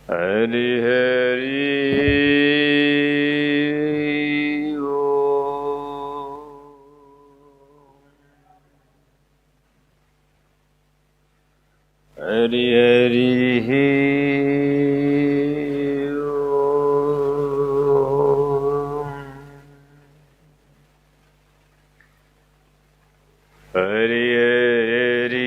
हरि हरि हरि हरि हरि हरि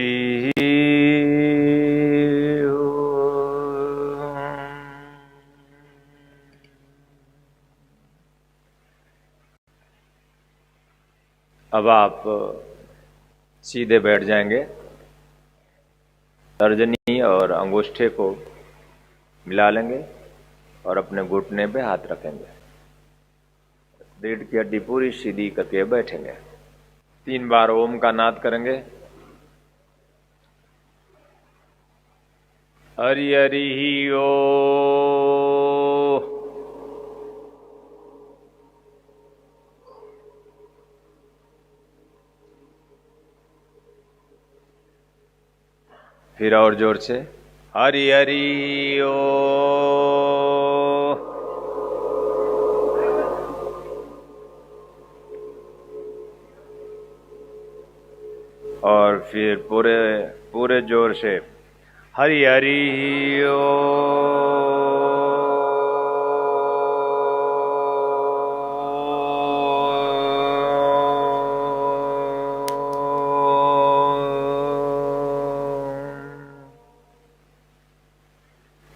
अब आप सीधे बैठ जाएंगे। तर्जनी और अंगूठे को मिला लेंगे और अपने घुटने पे हाथ रखेंगे। रीढ़ की हड्डी पूरी सीधी करके बैठेंगे। 3 बार ओम का नाद करेंगे। हरि हरि ओ। फिर और जोर से हरि हरि ओ। और फिर पूरे पूरे जोर से हरि हरि ओ।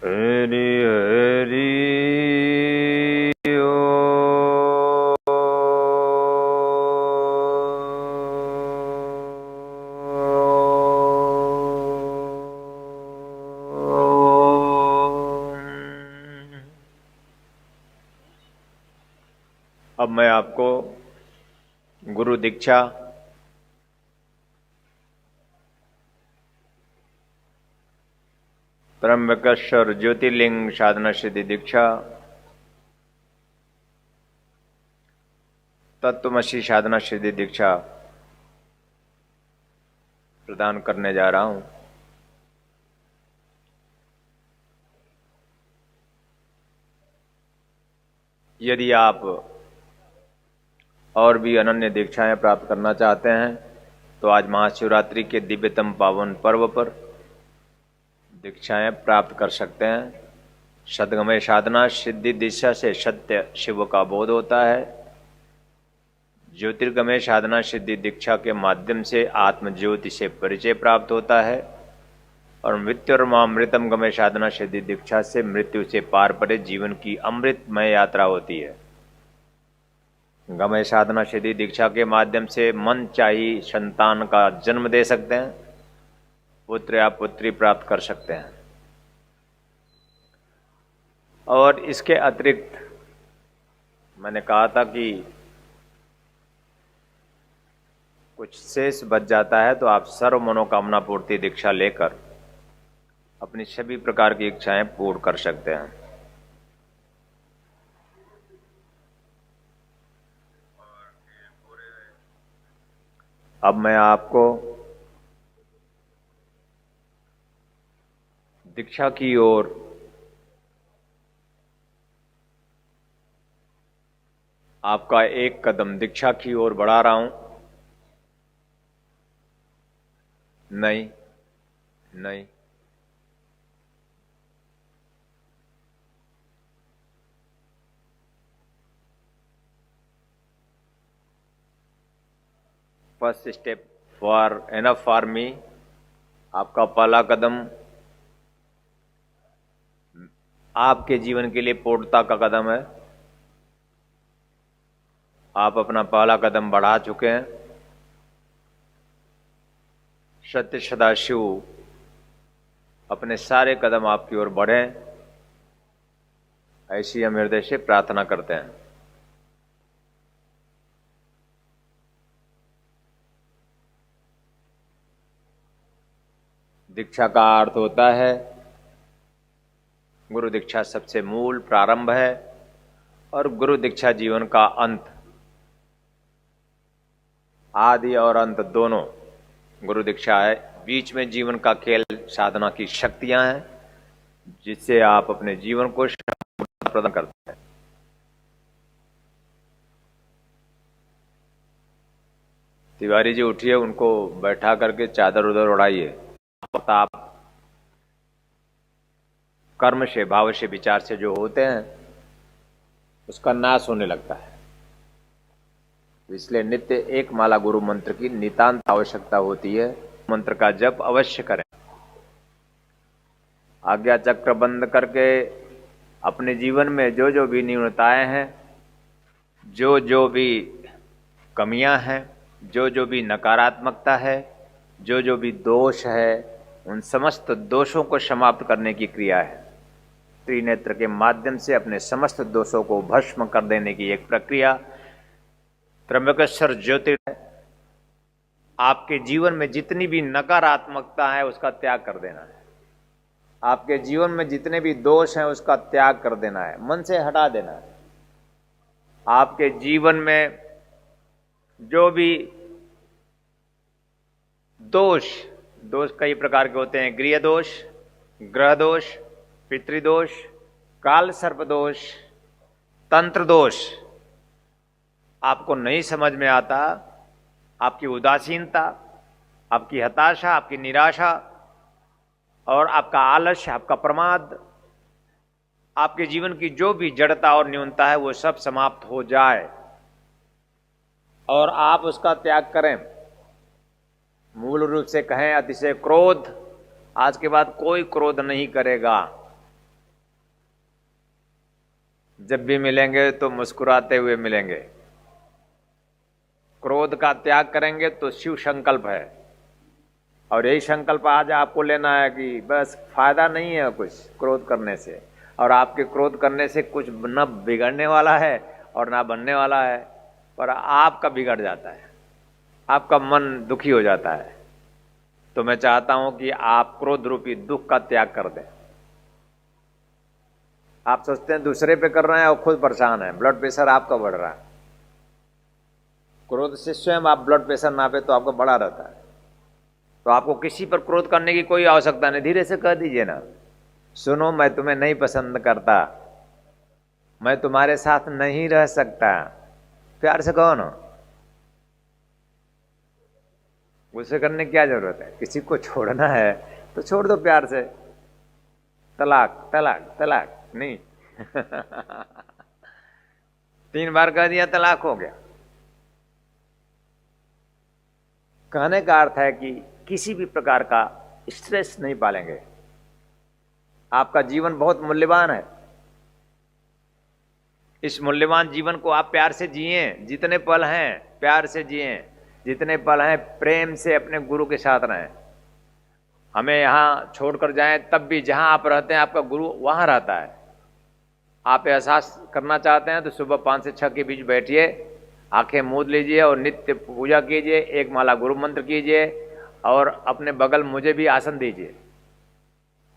हरि हरि ओ। अब मैं आपको गुरु दीक्षा त्र्यंबकेश्वर ज्योतिर्लिंग साधना सिद्धि दीक्षा तत्वमसी साधना सिद्धि दीक्षा प्रदान करने जा रहा हूं। यदि आप और भी अनन्य दीक्षाएं प्राप्त करना चाहते हैं तो आज महाशिवरात्रि के दिव्यतम पावन पर्व पर दीक्षाएं प्राप्त कर सकते हैं। सद्गमय साधना सिद्धि दीक्षा से सत्य शिव का बोध होता है। ज्योतिर्गमय साधना सिद्धि दीक्षा के माध्यम से आत्म ज्योति से परिचय प्राप्त होता है और मृत्युर्मामृतम गमय साधना सिद्धि दीक्षा से मृत्यु से पार परे जीवन की अमृतमय यात्रा होती है। गमय साधना सिद्धि दीक्षा के माध्यम से मन चाही संतान का जन्म दे सकते हैं, पुत्र या पुत्री प्राप्त कर सकते हैं। और इसके अतिरिक्त मैंने कहा था कि कुछ शेष बच जाता है तो आप सर्व मनोकामना पूर्ति दीक्षा लेकर अपनी सभी प्रकार की इच्छाएं पूर्ण कर सकते हैं। अब मैं आपको दीक्षा की ओर आपका एक कदम दीक्षा की ओर बढ़ा रहा हूं। नहीं नहीं, first step for enough for me. आपका पहला कदम आपके जीवन के लिए पूर्णता का कदम है। आप अपना पहला कदम बढ़ा चुके हैं। सत्य सदाशिव अपने सारे कदम आपकी ओर बढ़ें, ऐसी हम हृदय से प्रार्थना करते हैं। दीक्षा का अर्थ होता है, गुरु दीक्षा सबसे मूल प्रारंभ है और गुरु दीक्षा जीवन का अंत। आदि और अंत दोनों गुरु दीक्षा है। बीच में जीवन का खेल साधना की शक्तियां हैं जिससे आप अपने जीवन को प्रदान करते हैं। तिवारी जी उठिए, उनको बैठा करके चादर उधर उड़ाइए। आप कर्म से, भाव से, विचार से जो होते हैं उसका नाश होने लगता है। इसलिए नित्य एक माला गुरु मंत्र की नितांत आवश्यकता होती है। मंत्र का जप अवश्य करें। आज्ञा चक्र बंद करके अपने जीवन में जो जो भी न्यूनताएं हैं, जो जो भी कमियां हैं, जो जो भी नकारात्मकता है, जो जो भी दोष है, उन समस्त दोषों को समाप्त करने की क्रिया है। त्रिनेत्र के माध्यम से अपने समस्त दोषों को भस्म कर देने की एक प्रक्रिया त्र्यंबकेश्वर ज्योतिर्मय। आपके जीवन में जितनी भी नकारात्मकता है उसका त्याग कर देना है। आपके जीवन में जितने भी दोष हैं उसका त्याग कर देना है, मन से हटा देना है। आपके जीवन में जो भी दोष कई प्रकार के होते हैं। गृह दोष, ग्रह दोष, पितृदोष, काल सर्प दोष, तंत्र दोष आपको नहीं समझ में आता। आपकी उदासीनता, आपकी हताशा, आपकी निराशा और आपका आलस्य, आपका प्रमाद, आपके जीवन की जो भी जड़ता और न्यूनता है वो सब समाप्त हो जाए और आप उसका त्याग करें। मूल रूप से कहें अतिशय क्रोध, आज के बाद कोई क्रोध नहीं करेगा। जब भी मिलेंगे तो मुस्कुराते हुए मिलेंगे। क्रोध का त्याग करेंगे तो शिव संकल्प है। और यही संकल्प आज आपको लेना है कि बस फायदा नहीं है कुछ क्रोध करने से, और आपके क्रोध करने से कुछ न बिगड़ने वाला है और ना बनने वाला है, पर आपका बिगड़ जाता है, आपका मन दुखी हो जाता है। तो मैं चाहता हूं कि आप क्रोध रूपी दुख का त्याग कर दें। आप सोचते हैं दूसरे पे कर रहे हैं और खुद परेशान है, ब्लड प्रेशर आपका बढ़ रहा है। क्रोध से स्वयं आप ब्लड प्रेशर नापे तो आपका बढ़ा रहता है। तो आपको किसी पर क्रोध करने की कोई आवश्यकता नहीं। धीरे से कह दीजिए ना, सुनो मैं तुम्हें नहीं पसंद करता, मैं तुम्हारे साथ नहीं रह सकता। प्यार से कहो ना। गुस्से करने की क्या जरूरत है? किसी को छोड़ना है तो छोड़ दो प्यार से। तलाक तलाक तलाक नहीं 3 बार कह दिया तलाक हो गया। कहने का अर्थ है कि किसी भी प्रकार का स्ट्रेस नहीं पालेंगे। आपका जीवन बहुत मूल्यवान है। इस मूल्यवान जीवन को आप प्यार से जिए। जितने पल हैं प्यार से जिए, जितने पल हैं प्रेम से अपने गुरु के साथ रहें। हमें यहाँ छोड़कर जाएं तब भी जहाँ आप रहते हैं आपका गुरु वहाँ रहता है। आप एहसास करना चाहते हैं तो सुबह 5 से 6 के बीच बैठिए, आंखें मूंद लीजिए और नित्य पूजा कीजिए, एक माला गुरु मंत्र कीजिए और अपने बगल मुझे भी आसन दीजिए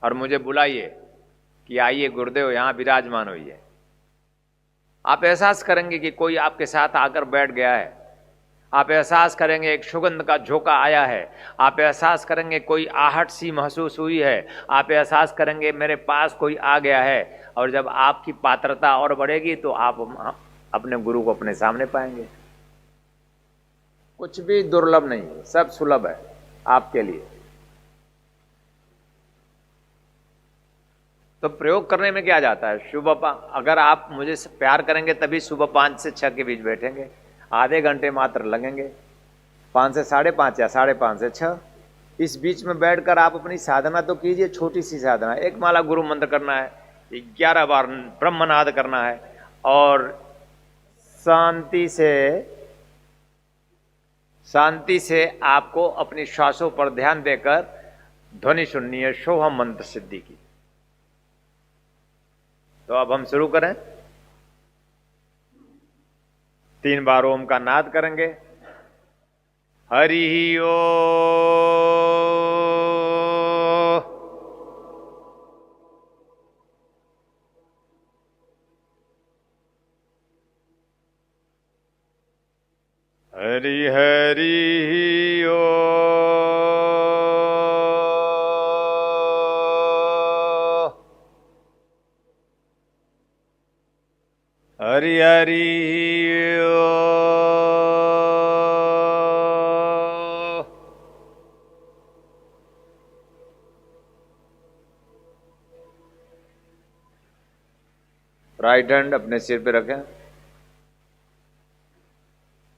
और मुझे बुलाइए कि आइए गुरुदेव यहाँ विराजमान होइए। आप एहसास करेंगे कि कोई आपके साथ आकर बैठ गया है। आप एहसास करेंगे एक सुगंध का झोंका आया है। आप एहसास करेंगे कोई आहट सी महसूस हुई है। आप एहसास करेंगे मेरे पास कोई आ गया है। और जब आपकी पात्रता और बढ़ेगी तो आप अपने गुरु को अपने सामने पाएंगे। कुछ भी दुर्लभ नहीं है, सब सुलभ है आपके लिए। तो प्रयोग करने में क्या जाता है? सुबह अगर आप मुझे प्यार करेंगे तभी सुबह 5 से 6 के बीच बैठेंगे। आधे घंटे मात्र लगेंगे, 5 से 5:30 या 5:30 से 6। इस बीच में बैठकर आप अपनी साधना तो कीजिए, छोटी सी साधना। एक माला गुरु मंत्र करना है, 11 बार ब्रह्मनाद करना है और शांति से आपको अपनी श्वासों पर ध्यान देकर ध्वनि सुननी है, सोहम मंत्र सिद्धि की। तो अब हम शुरू करें। 3 बार ओम का नाद करेंगे। हरि ओ हरि हरि ओ हरि हरि ओ। राइट हैंड अपने सिर पे रखें,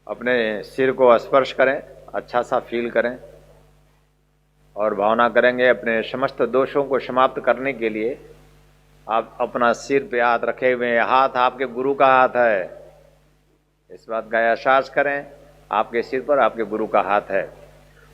अपने सिर को स्पर्श करें, अच्छा सा फील करें और भावना करेंगे अपने समस्त दोषों को समाप्त करने के लिए आप अपना सिर पे हाथ रखे हुए हैं। हाथ आपके गुरु का हाथ है, इस बात का एहसास करें। आपके सिर पर आपके गुरु का हाथ है।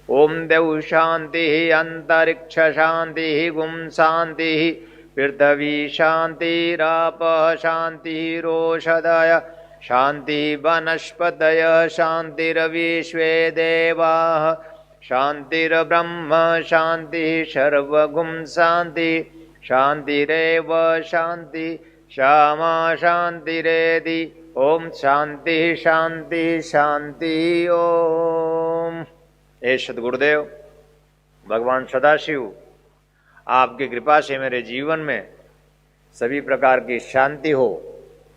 ओम देव शांति अंतरिक्ष शांति गुम शांति पृथ्वी शांतिराप शांति रोषधय शांति वनस्पतय शांतिर्विश्वे देवाः शांतिर्ब्रह्म शांति सर्वगुम शांति शांतिरेव शांति श्यामा शांतिरेधि। ओम शांति शांति शांति ओम। हे सद्गुरुदेव भगवान सदाशिव, आपकी कृपा से मेरे जीवन में सभी प्रकार की शांति हो।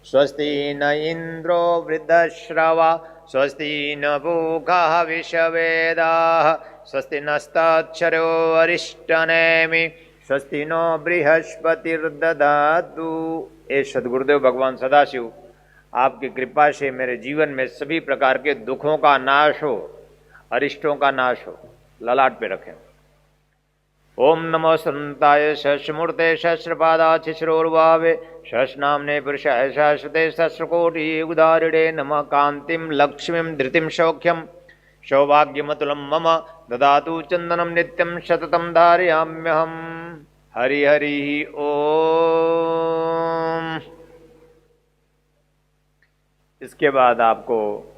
स्वस्ति न इंद्रो वृद्धश्रवा स्वस्ति न पूषा विश्ववेदाः स्वस्ति नस्तक्षरो अरिष्टनेमि स्वस्ति नो बृहस्पतिर्दधातु। हे सद्गुरुदेव भगवान सदाशिव, आपकी कृपा से मेरे जीवन में सभी प्रकार के दुखों का नाश हो, अरिष्टों का नाश हो। ललाट पे रखें। ओम नमो संताय सहस्रमूर्ते सहस्रपादा शिश्रोर्भावे सहस्रनाम्ने पुरुषाय शाश्वते सहस्रकोटि उदारिणे नमः। कांतिं लक्ष्मीं धृतिं सौख्यं सौभाग्यमतुलं मम ददातु चंदनं नित्यं सततं धारयाम्यहम्। हरि हरि ओम। इसके बाद आपको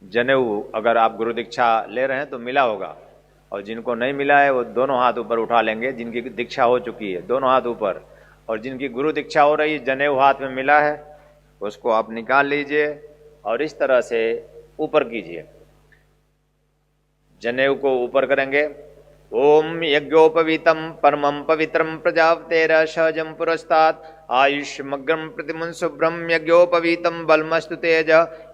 जनेऊ, अगर आप गुरु दीक्षा ले रहे हैं तो मिला होगा, और जिनको नहीं मिला है वो दोनों हाथ ऊपर उठा लेंगे। जिनकी दीक्षा हो चुकी है दोनों हाथ ऊपर, और जिनकी गुरु दीक्षा हो रही जनेऊ हाथ में मिला है उसको आप निकाल लीजिए और इस तरह से ऊपर कीजिए। जनेऊ को ऊपर करेंगे। ओम यज्ञोपवीतम परमं पवित्रं प्रजापतेर सहजं पुरस्तात् आयुष्मग्रं प्रतिमुं शुभ्रं यज्ञोपवीतं बलमस्तु तेज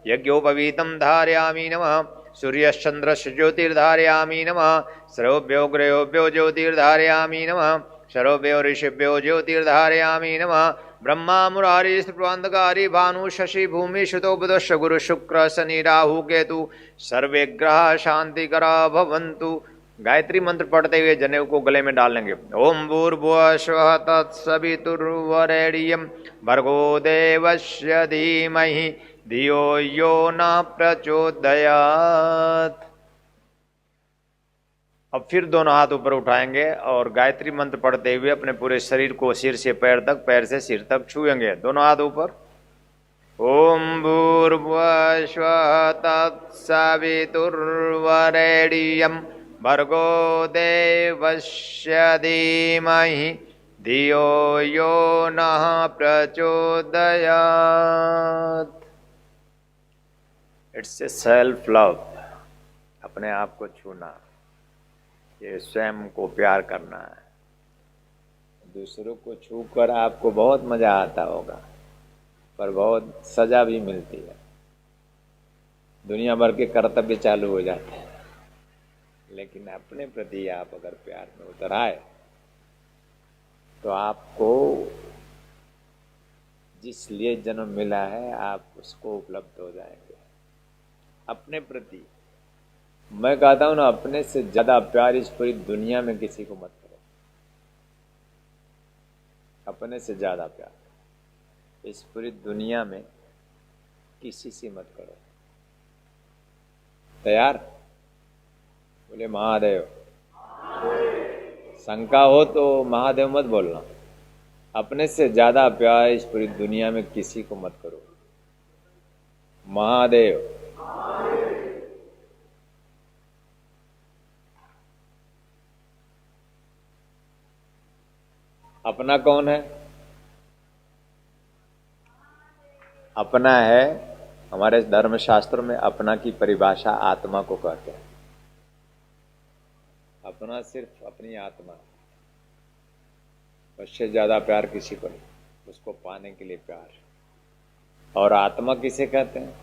यज्ञोपवीतं धारयामि नमः। सूर्यश्चंद्रस्य ज्योतिर्धारयामि नमः। सर्वभ्यो ग्रहोभ्यो ज्योतिर्धारयामि नमः। सर्वभ्यो ऋषिभ्यो ज्योतिर्धारयामि नमः। ब्रह्मा मुरारी स्त्रिप्रांधकारी भानु शशि भूमि सुतो बुधश्च गुरु शुक्र शनि राहु केतु सर्वे ग्रह शांतिकरा भवन्तु। गायत्री मंत्र पढ़ते हुए जनेऊ को गले में डाल लेंगे। ओम भूर्भुवः स्वः तत्सवितुर्वरेण्यं भर्गो देवस्य धीमहि धियो यो न प्रचोदयात्। अब फिर दोनों हाथ ऊपर उठाएंगे और गायत्री मंत्र पढ़ते हुए अपने पूरे शरीर को सिर से पैर तक, पैर से सिर तक छुएंगे। दोनों हाथ ऊपर। ओम भूर्भुवः स्वः तत्सवितुर्वरेण्यं भर्गो देवस्य धीमहि धियो यो नः प्रचोदयात्। इट्स ए सेल्फ लव, अपने आप को छूना, ये स्वयं को प्यार करना है। दूसरों को छूकर आपको बहुत मजा आता होगा, पर बहुत सजा भी मिलती है। दुनिया भर के कर्तव्य चालू हो जाते हैं, लेकिन अपने प्रति आप अगर प्यार में उतर आए तो आपको जिस लिए जन्म मिला है आप उसको उपलब्ध हो जाएंगे। अपने प्रति मैं कहता हूं ना, अपने से ज्यादा प्यार इस पूरी दुनिया में किसी को मत करो। अपने से ज्यादा प्यार इस पूरी दुनिया में किसी से मत करो। तैयार? बोले महादेव। शंका हो तो महादेव मत बोलना। अपने से ज्यादा प्यार इस पूरी दुनिया में किसी को मत करो। महादेव। अपना कौन है? अपना है, हमारे धर्मशास्त्रों में अपना की परिभाषा आत्मा को कहते हैं। अपना सिर्फ अपनी आत्मा, उससे ज्यादा प्यार किसी को नहीं। उसको पाने के लिए प्यार। और आत्मा किसे कहते हैं?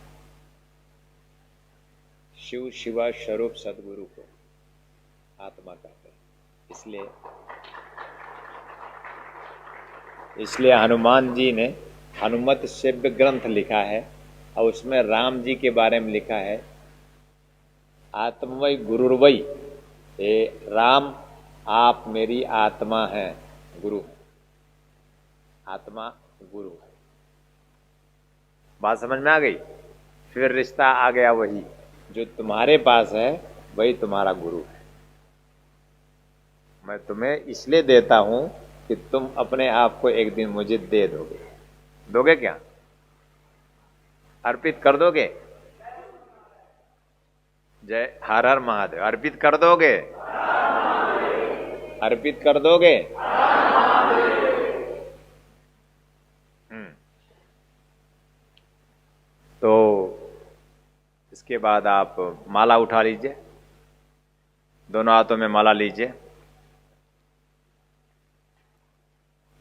शिव शिवा स्वरूप सदगुरु को आत्मा कहते हैं। इसलिए हनुमान जी ने हनुमत शिव्य ग्रंथ लिखा है और उसमें राम जी के बारे में लिखा है, आत्मवै गुरुर्वै, हे राम आप मेरी आत्मा हैं, गुरु आत्मा गुरु। बात समझ में आ गई? फिर रिश्ता आ गया, वही जो तुम्हारे पास है वही तुम्हारा गुरु है। मैं तुम्हें इसलिए देता हूं कि तुम अपने आप को एक दिन मुझे दे दोगे। दोगे क्या? अर्पित कर दोगे? जय हर हर महादेव। अर्पित कर दोगे? अर्पित कर दोगे? तो इसके बाद आप माला उठा लीजिए, दोनों हाथों में माला लीजिए।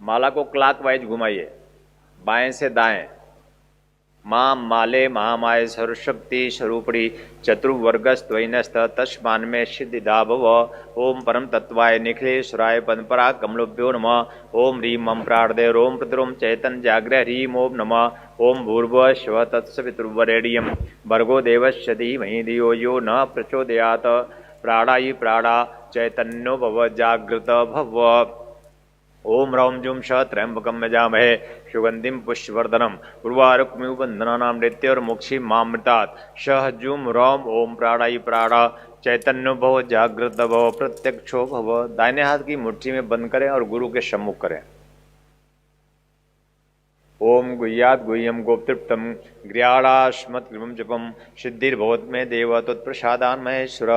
माला को क्लॉकवाइज घुमाइए, बाएं से दाएं। मां माले महामाय सर्वशक्ति स्वरूपणी चतुर्वर्गस्त्वनस्त तस्मान में सिद्धिदा भव। ओम परम तत्वाय निखिलेश्वराय पद्मपरा कमलोभ्यो नमः। ओम ह्रीं मम प्राणदे रोम प्रतिरोम चैतन्य जाग्रह ह्रीं ओम नमः। ओम भूर्भुवः स्वः तत्सवितुर्वरेण्यं भर्गो देवस्य धीमहि धियो यो न प्रचोदयात्। प्राणायि प्राणा चैतन्यो भव जागृत भव। ओम रौम जुम श त्र्यंबकम यजामहे सुगंधिम पुष्पवर्धनम उर्वारुकमिव बंधनानां मृत्योर्मुक्षी मामृतात्। शह जुम रौम ओम प्राणायि प्राणा चैतन्यो भव जागृत भव प्रत्यक्षो भव। दाहिने हाथ की मुट्ठी में बंद करें और गुरु के सम्मुख करें। ओम गुह्यात् गुह्यम गोप्तृप्तम गृहाणास्मत्कृमं जपम सिद्धिर्भवत में देव त्वत्प्रसादान महेश्वर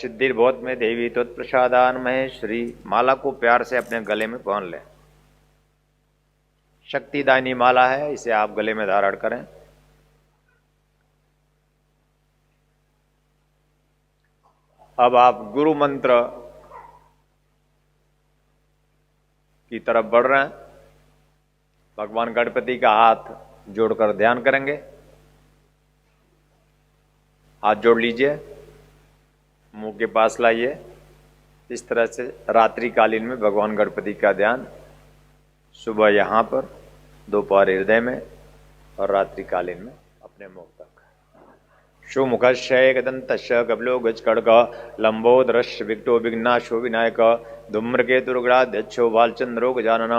सिद्धिर्भवत में देवी त्वत्प्रसादान महेश्वरी। माला को प्यार से अपने गले में पहन लें। शक्तिदायिनी माला है, इसे आप गले में धारण करें। अब आप गुरु मंत्र की तरफ बढ़ रहे हैं। भगवान गणपति का हाथ जोड़कर ध्यान करेंगे। हाथ जोड़ लीजिए, मुंह के पास लाइए। इस तरह से रात्रि कालीन में भगवान गणपति का ध्यान, सुबह यहाँ पर, दोपहर हृदय में और रात्रि कालीन में अपने मुख तक। सुमुखस्य एकदन्तस्य कपिलो गजकड़क लंबोदरस्य विकटो विघ्नाशो विनायक धूम्रकेतुर्गणाध्यक्षो बालचंद्रो गजानन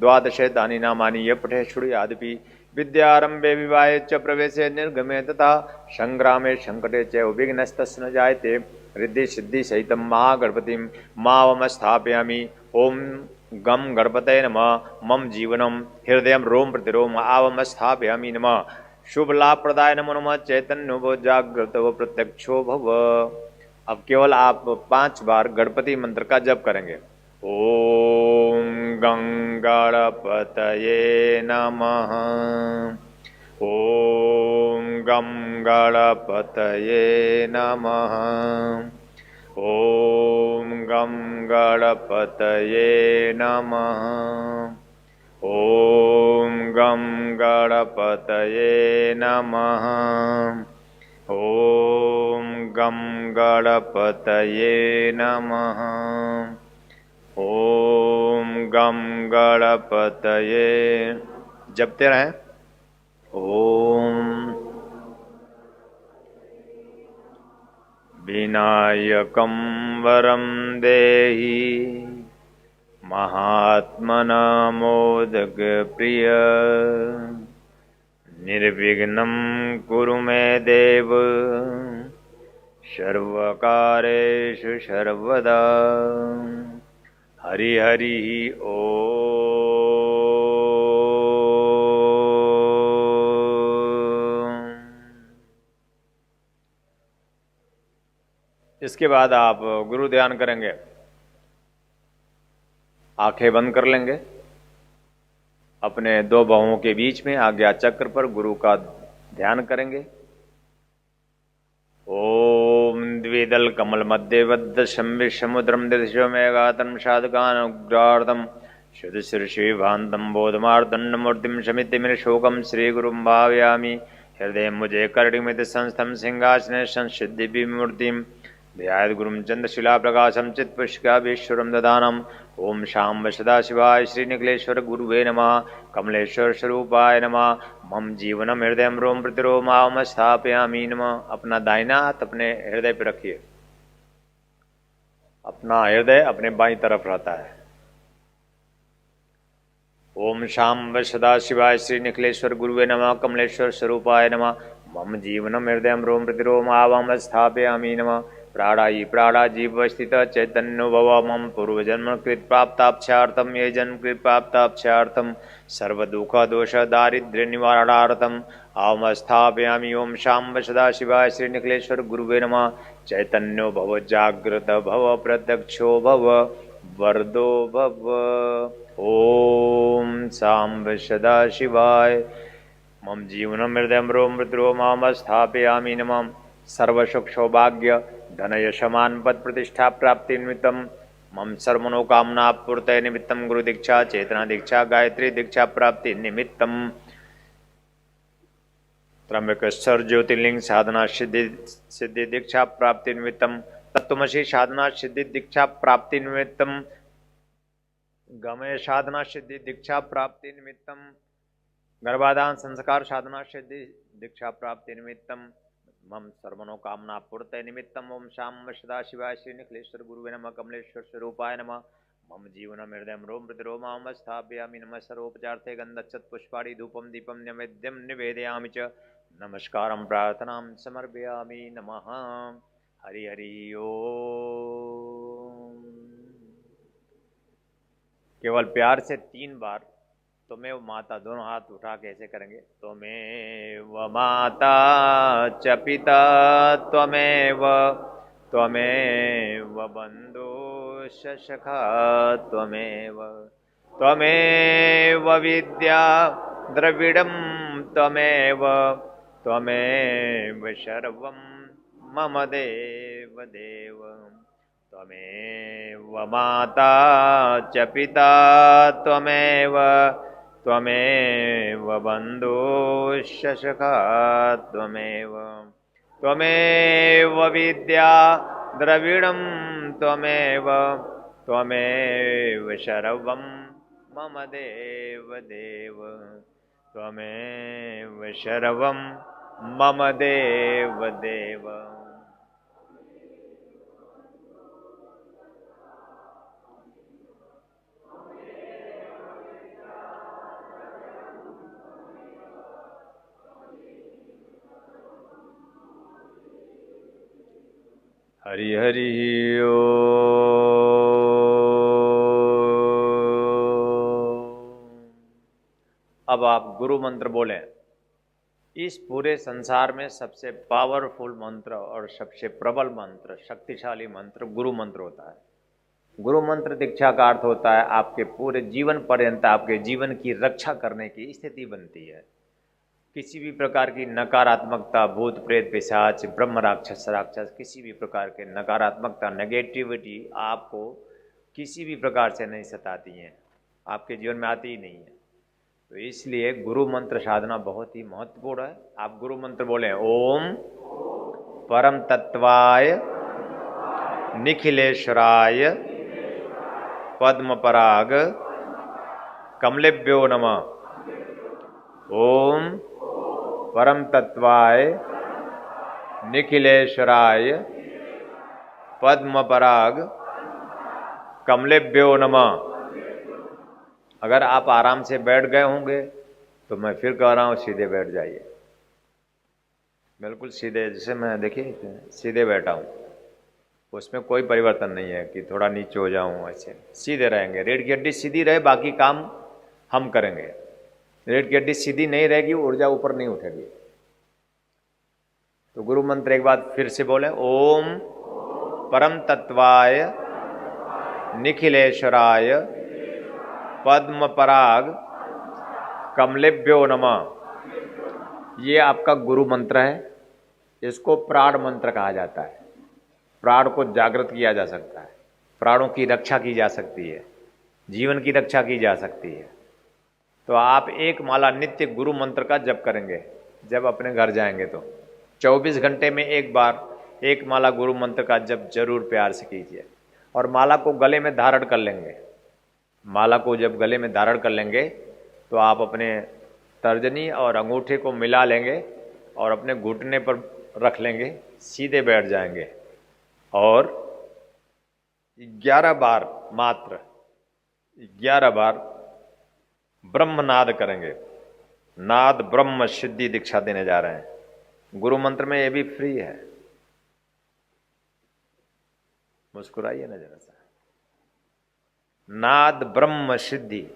द्वादशैतानि नामानि य पठे श्रुयादपि विद्यारंभे विवाहे च प्रवेशे निर्गमे तथा संग्रामे संकटे च विघ्नस्तस्य न जायते। रिद्धि सिद्धि सहितं महागणपतिं मावम स्थापयामि। ओम गम गणपतये नमः। मम जीवनम हृदय रोम प्रतिरोम आवम स्थापयामि नमः। शुभ लाभ प्रदाय नमो नमः। चैतन्यो भव जागृत व प्रत्यक्षो भव। अब केवल आप 5 बार गणपति मंत्र का जप करेंगे। ओम गं गणपतये नमः। ओम गं गणपतये नमः। ओम गं गणपतये नमः। ओम गं गणपतये नमः। ओम गं गणपतये नमः। ओम गं गणपतये। जपते रहें। ओम विनायकं वरं देहि महात्मना मोदक प्रिय निर्विघ्नं कुरु मे देव सर्वकारेषु सर्वदा। हरि हरि ओम। इसके बाद आप गुरु ध्यान करेंगे। आंखें बंद कर लेंगे। अपने 2 बाहों के बीच में आज्ञा चक्र पर गुरु का ध्यान करेंगे। ओम द्विदल कमल मध्य वद्ध शम्भि समुद्रम दिशो मेघातम साधकानुग्रार्धम शुद्धशीर्षेभान्तं बोधमार्दण्डमूर्तिं शमितिमिरशोकं श्रीगुरुं भावयामि। हृदय मुझे कर्णिमित संस्थं सिंहासने संसिद्धिविमूर्तिं ध्यायेद्गुरुं चन्द्रशिलाप्रकाशं चित्पुष्पिकाभीश्वरं ददानम्। ओम शाम्ब सदाशिवाय श्रीनिखिलेश्वर गुरुवे नमः। कमलेश्वर स्वरूपाय नमः। मम जीवनम हृदय रोम प्रतिरोम स्थापयामि नमः। अपना दाहिना हाथ अपने हृदय पर रखिए। अपना हृदय अपने बाईं तरफ रहता है। ओम शाम्ब सदाशिवाय श्री निखिलेश्वर गुरुवे नमः। कमलेश्वर स्वरूपाय नमः। मम जीवनम हृदय रोम प्रतिरोम स्थापयामि नमः। प्राणायी प्राणा जीव स्थित चैतन्यो भव। मम पूर्वजन्म कृत प्राप्ताभ्यार्थम ये जन्म कृत प्राप्ताभ्यार्थम सर्वदुख दोष दारिद्र्य निवारणार्थम आम स्थापयामि। ओम शाम्ब सदाशिवाय श्री निखिलेश्वर गुरुवे नमः। चैतन्यो भव जागृत भव प्रत्यक्षो भव वरदो भव। ओम शाम्ब सदाशिवाय। मम जीवनम हृदय रोम प्रतिरोम स्थापयामि नमः। सर्वसुख सौभाग्य धन यशमान पद प्रतिष्ठा प्राप्ति निमित्तम मम सर्वमनोकामना पूर्तये निमित्तम गुरु दीक्षा चेतना दीक्षा गायत्री दीक्षा प्राप्ति निमित्तम त्र्यंबकेश्वर ज्योतिर्लिंग साधना सिद्धि दीक्षा प्राप्ति निमित्तम तत्वमसि साधना सिद्धि दीक्षा प्राप्ति निमित्तम गमय साधना सिद्धि दीक्षा प्राप्ति निमित्तम गर्भाधान संस्कार साधना सिद्धि दीक्षा प्राप्ति निमित्तम मम सर्वमनोकामना पूर्तये निमित्तम। ओम शाम्ब सदाशिवाय श्री निखिलेश्वर गुरुवे नमः। कमलेश्वर स्वरूपाय नमः। मम जीवनम हृदय रोम प्रतिरोम स्थापयामि नमः। सर्वोपचार्थे गन्धच्छत् पुष्पाणि धूपम दीपम नैवेद्यम निवेदयामि च नमस्कारं प्रार्थनां समर्पयामि। नमः। हरि हरि ओम। केवल प्यार से 3 बार त्वमेव माता, दोनों हाथ उठा के ऐसे करेंगे। त्वमेव माता च पिता त्वमेव त्वमेव बन्धुश्च सखा त्वमेव त्वमेव विद्या द्रविडं त्वमेव त्वमेव सर्वं मम देव देव। त्वमेव माता च पिता त्वमेव त्वमेव बन्धुश्च सखा त्वमेव त्वमेव विद्या द्रविडं त्वमेव त्वमेव सर्वं मम देव देव। त्वमेव सर्वं मम देव देव। हरि हरि ओम। अब आप गुरु मंत्र बोलें। इस पूरे संसार में सबसे पावरफुल मंत्र और सबसे प्रबल मंत्र, शक्तिशाली मंत्र गुरु मंत्र होता है। गुरु मंत्र दीक्षा का अर्थ होता है आपके पूरे जीवन पर्यंत आपके जीवन की रक्षा करने की स्थिति बनती है। किसी भी प्रकार की नकारात्मकता, भूत प्रेत पिशाच ब्रह्म राक्षस किसी भी प्रकार के नकारात्मकता नेगेटिविटी आपको किसी भी प्रकार से नहीं सताती हैं, आपके जीवन में आती ही नहीं है। तो इसलिए गुरु मंत्र साधना बहुत ही महत्वपूर्ण है। आप गुरु मंत्र बोलें। ओम परम तत्वाय निखिलेश्वराय पद्मपराग कमलेभ्यो नमः। ओम परम तत्वाय निखिलेश्वराय पद्मपराग कमलेभ्यो नमः। अगर आप आराम से बैठ गए होंगे तो मैं फिर कह रहा हूँ सीधे बैठ जाइए, बिल्कुल सीधे। जैसे मैं देखिए सीधे बैठा हूँ, उसमें कोई परिवर्तन नहीं है कि थोड़ा नीचे हो जाऊँ, ऐसे सीधे रहेंगे। रीढ़ की हड्डी सीधी रहे, बाकी काम हम करेंगे। रीढ़ की हड्डी सीधी नहीं रहेगी, ऊर्जा ऊपर नहीं उठेगी। तो गुरु मंत्र एक बार फिर से बोले। ओम परम तत्वाय निखिलेश्वराय पद्मपराग कमलेभ्यो नमः। ये आपका गुरु मंत्र है। इसको प्राण मंत्र कहा जाता है। प्राण को जागृत किया जा सकता है, प्राणों की रक्षा की जा सकती है। जीवन की रक्षा की जा सकती है। तो आप एक माला नित्य गुरु मंत्र का जप करेंगे जब अपने घर जाएंगे तो 24 घंटे में एक बार एक माला गुरु मंत्र का जप जरूर प्यार से कीजिए। और माला को गले में धारण कर लेंगे। माला को जब गले में धारण कर लेंगे तो आप अपने तर्जनी और अंगूठे को मिला लेंगे और अपने घुटने पर रख लेंगे, सीधे बैठ जाएंगे और 11 बार, मात्र 11 बार ब्रह्मनाद करेंगे। नाद ब्रह्म सिद्धि दीक्षा देने जा रहे हैं। गुरु मंत्र में ये भी फ्री है। मुस्कुराइए ना जरा सा। नाद ब्रह्म सिद्धि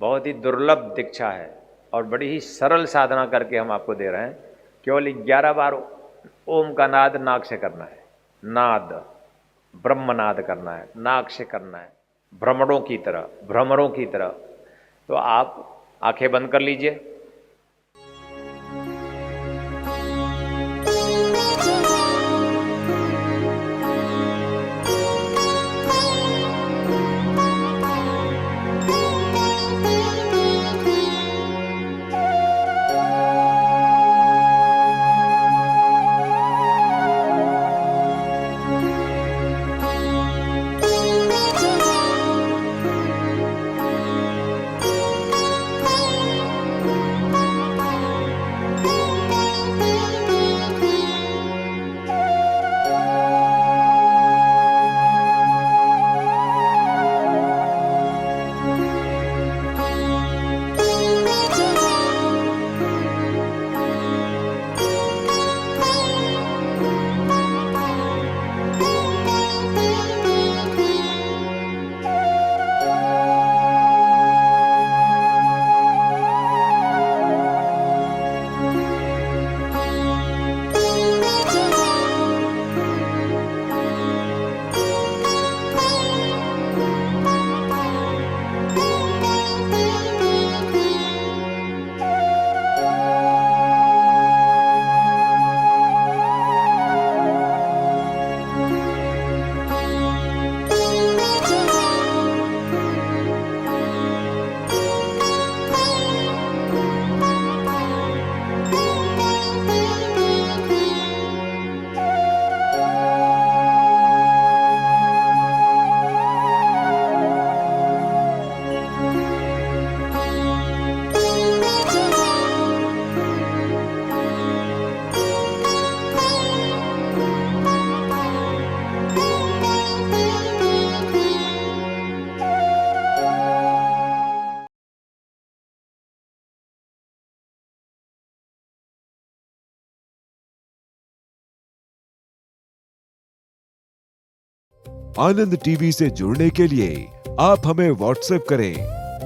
बहुत ही दुर्लभ दीक्षा है और बड़ी ही सरल साधना करके हम आपको दे रहे हैं। केवल 11 बार ओम का नाद नाक से करना है। नाद ब्रह्मनाद करना है, नाक से करना है, भ्रमरों की तरह। तो आप आंखें बंद कर लीजिए। आनंद टीवी से जुड़ने के लिए आप हमें व्हाट्सएप करें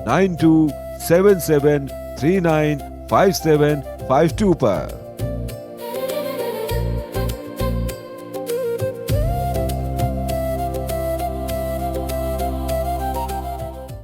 9277395752 पर।